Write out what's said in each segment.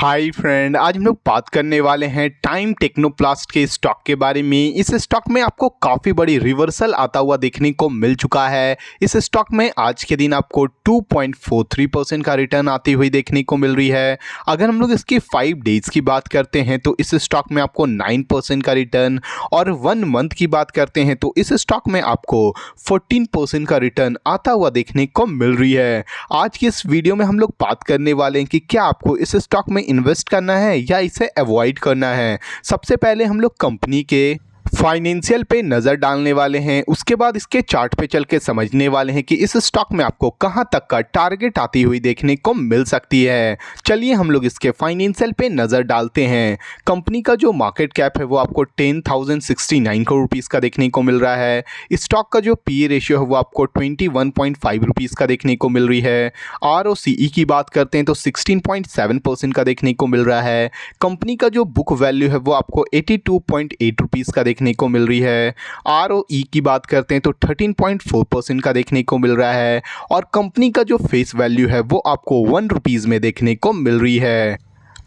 Hi friend, आज हम लोग बात करने वाले हैं टाइम टेक्नोप्लास्ट के स्टॉक के बारे में। इस स्टॉक में आपको काफ़ी बड़ी रिवर्सल आता हुआ देखने को मिल चुका है। इस स्टॉक में आज के दिन आपको 2.43% का रिटर्न आती हुई देखने को मिल रही है। अगर हम लोग इसकी 5 डेज की बात करते हैं तो इस स्टॉक में आपको 9% का रिटर्न, और 1 मंथ की बात करते हैं तो इस स्टॉक में आपको 14% का रिटर्न आता हुआ देखने को मिल रही है। आज की इस वीडियो में हम लोग बात करने वाले हैं कि क्या आपको इस स्टॉक में इन्वेस्ट करना है या इसे अवॉइड करना है। सबसे पहले हम लोग कंपनी के फाइनेंशियल पे नज़र डालने वाले हैं, उसके बाद इसके चार्ट पे चल के समझने वाले हैं कि इस स्टॉक में आपको कहां तक का टारगेट आती हुई देखने को मिल सकती है। चलिए हम लोग इसके फाइनेंशियल पे नज़र डालते हैं। कंपनी का जो मार्केट कैप है वो आपको 10,069 करोड़ रुपीज़ का देखने को मिल रहा है। स्टॉक का जो पी रेशियो है वो आपको 21.5 रुपीज़ का देखने को मिल रही है। ROCE की बात करते हैं तो 16.7% का देखने को मिल रहा है। कंपनी का जो बुक वैल्यू है वो आपको 82.8 रुपीज़ का देखने को मिल रही है। ROE की बात करते हैं तो 13.4% का देखने को मिल रहा है, और कंपनी का जो फेस वैल्यू है वो आपको 1 रुपीज़ में देखने को मिल रही है।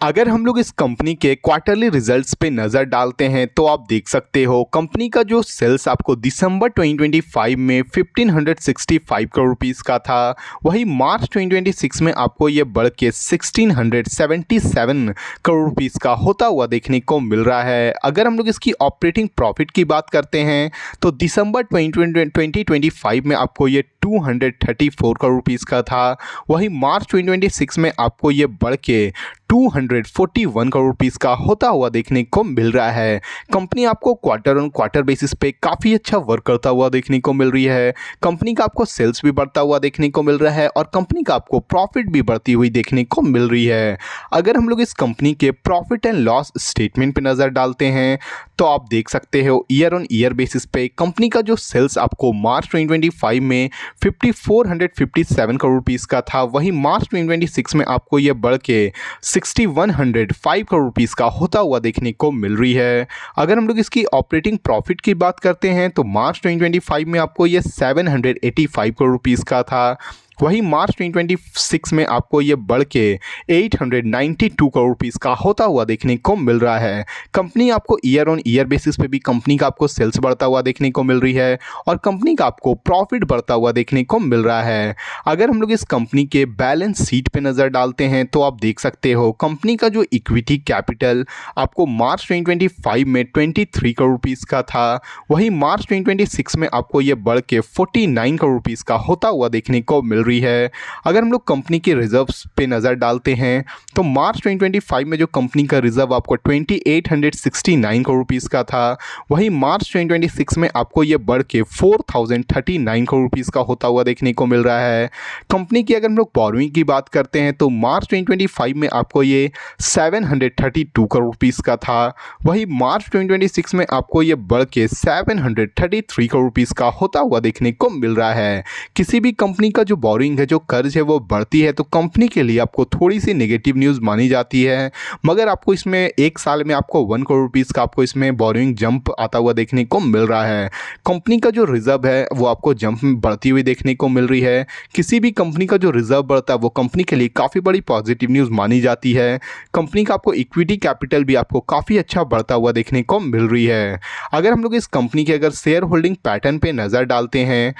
अगर हम लोग इस कंपनी के क्वार्टरली रिजल्ट्स पे नज़र डालते हैं तो आप देख सकते हो कंपनी का जो सेल्स आपको दिसंबर 2025 में 1565 करोड़ रुपीज़ का था, वही मार्च 2026 में आपको ये बढ़ के 1677 करोड़ रुपीज़ का होता हुआ देखने को मिल रहा है। अगर हम लोग इसकी ऑपरेटिंग प्रॉफिट की बात करते हैं तो दिसंबर 2025 में आपको ये 234 करोड़ रुपीज़ का था, वही मार्च 2026 में आपको ये बढ़ के 241 करोड़ रुपीज़ का होता हुआ देखने को मिल रहा है। कंपनी आपको क्वार्टर ऑन क्वार्टर बेसिस पे काफ़ी अच्छा वर्क करता हुआ देखने को मिल रही है। कंपनी का आपको सेल्स भी बढ़ता हुआ देखने को मिल रहा है, और कंपनी का आपको प्रॉफिट भी बढ़ती हुई देखने को मिल रही है। अगर हम लोग इस कंपनी के प्रॉफिट एंड लॉस स्टेटमेंट पे नज़र डालते हैं तो आप देख सकते हो ईयर ऑन ईयर बेसिस पे कंपनी का जो सेल्स आपको मार्च 2025 में 5457 करोड़ रुपीज़ का था, वही मार्च 2026 में आपको ये बढ़ के 6105 करोड़ रुपीज़ का होता हुआ देखने को मिल रही है। अगर हम लोग इसकी ऑपरेटिंग प्रॉफिट की बात करते हैं तो मार्च 2025 में आपको ये 785 करोड़ रुपीज़ का था, वही मार्च 2026 में आपको ये बढ़ के 892 करोड़ रुपीज़ का होता हुआ देखने को मिल रहा है। कंपनी आपको ईयर ऑन ईयर बेसिस पे भी कंपनी का आपको सेल्स बढ़ता हुआ देखने को मिल रही है, और कंपनी का आपको प्रॉफिट बढ़ता हुआ देखने को मिल रहा है। अगर हम लोग इस कंपनी के बैलेंस शीट पे नज़र डालते हैं तो आप देख सकते हो कंपनी का जो इक्विटी कैपिटल आपको मार्च 2025 में 23 करोड़ रुपीज़ का था, वही मार्च 2026 में आपको ये बढ़ के 49 करोड़ रुपीज़ का होता हुआ देखने को मिल रही है। अगर हम लोग कंपनी के रिजर्व्स पे नज़र डालते हैं तो मार्च 2025 में जो कंपनी का रिजर्व आपको 2869 करोड़ रुपीज़ का था, वही मार्च 2026 में आपको ये बढ़ के 4039 करोड़ रुपीज़ का होता हुआ देखने को मिल रहा है। कंपनी की अगर हम लोग बोरोइंग की बात करते हैं तो मार्च 2025 में आपको ये 732 करोड़ रुपीज़ का था, वही मार्च 2026 में आपको ये बढ़ के 733 करोड़ रुपीज़ का होता हुआ देखने को मिल रहा है। किसी भी कंपनी का जो बोरिंग है, जो कर्ज है वो बढ़ती है तो कंपनी के लिए आपको थोड़ी सी नेगेटिव न्यूज़ मानी जाती है, मगर आपको इसमें एक साल में आपको 1 करोड़ रुपीज़ का आपको इसमें बोरिंग जंप आता हुआ देखने को मिल रहा है। कंपनी का जो रिजर्व है वो आपको जंप बढ़ती हुई देखने को मिल रही है। किसी भी कंपनी का जो रिजर्व बढ़ता है वो कंपनी के लिए काफ़ी बड़ी पॉजिटिव न्यूज़ मानी जाती है। कंपनी का आपको इक्विटी कैपिटल भी आपको काफ़ी अच्छा बढ़ता हुआ देखने को मिल रही है। अगर हम लोग इस कंपनी के अगर शेयर होल्डिंग पैटर्न पे नज़र डालते हैं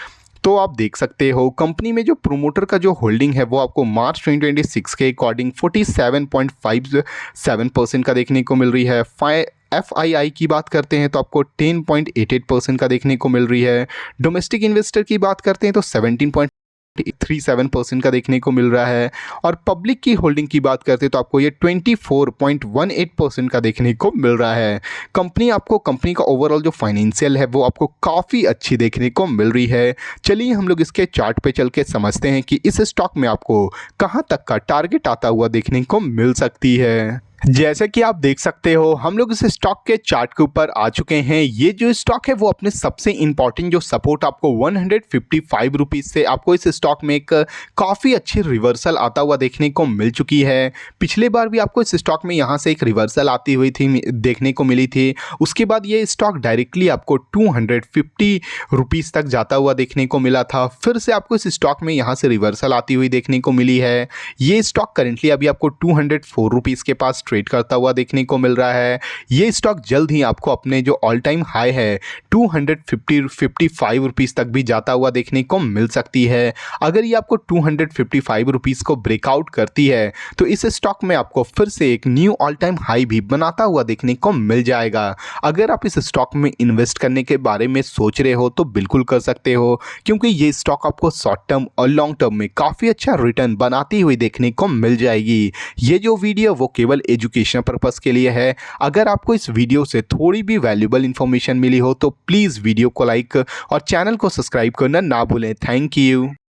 तो आप देख सकते हो कंपनी में जो प्रोमोटर का जो होल्डिंग है वो आपको मार्च 2026 के अकॉर्डिंग 47.57% का देखने को मिल रही है। FII की बात करते हैं तो आपको 10.88% का देखने को मिल रही है। डोमेस्टिक इन्वेस्टर की बात करते हैं तो 17.37% का देखने को मिल रहा है, और पब्लिक की होल्डिंग की बात करते हैं तो आपको ये 24.18% का देखने को मिल रहा है। कंपनी का ओवरऑल जो फाइनेंशियल है वो आपको काफ़ी अच्छी देखने को मिल रही है। चलिए हम लोग इसके चार्ट पे चल के समझते हैं कि इस स्टॉक में आपको कहाँ तक का टारगेट आता हुआ देखने को मिल सकती है। जैसे कि आप देख सकते हो हम लोग इस स्टॉक के चार्ट के ऊपर आ चुके हैं। ये जो स्टॉक है वो अपने सबसे इंपॉर्टेंट जो सपोर्ट आपको 155 रुपीज़ से आपको इस स्टॉक में एक काफ़ी अच्छी रिवर्सल आता हुआ देखने को मिल चुकी है। पिछले बार भी आपको इस स्टॉक में यहाँ से एक रिवर्सल आती हुई थी देखने को मिली थी। उसके बाद ये स्टॉक डायरेक्टली आपको 250 रुपीज़ तक जाता हुआ देखने को मिला था। फिर से आपको इस स्टॉक में यहाँ से रिवर्सल आती हुई देखने को मिली है। ये स्टॉक करेंटली अभी आपको 204 रुपीज़ के पास ट्रेड करता हुआ देखने को मिल रहा है। ये स्टॉक जल्द ही आपको अपने जो ऑल टाइम हाई है 255 रुपीज़ तक भी जाता हुआ देखने को मिल सकती है। अगर ये आपको 255 रुपीज़ को ब्रेकआउट करती है तो इस स्टॉक में आपको फिर से एक न्यू ऑल टाइम हाई भी बनाता हुआ देखने को मिल जाएगा। अगर आप इस स्टॉक में इन्वेस्ट करने के बारे में सोच रहे हो तो बिल्कुल कर सकते हो, क्योंकि ये स्टॉक आपको शॉर्ट टर्म और लॉन्ग टर्म में काफ़ी अच्छा रिटर्न बनाती हुई देखने को मिल जाएगी। ये जो वीडियो वो केवल एजुकेशन पर्पस के लिए है। अगर आपको इस वीडियो से थोड़ी भी वैल्यूबल इंफॉर्मेशन मिली हो तो प्लीज़ वीडियो को लाइक और चैनल को सब्सक्राइब करना ना भूलें। Thank you.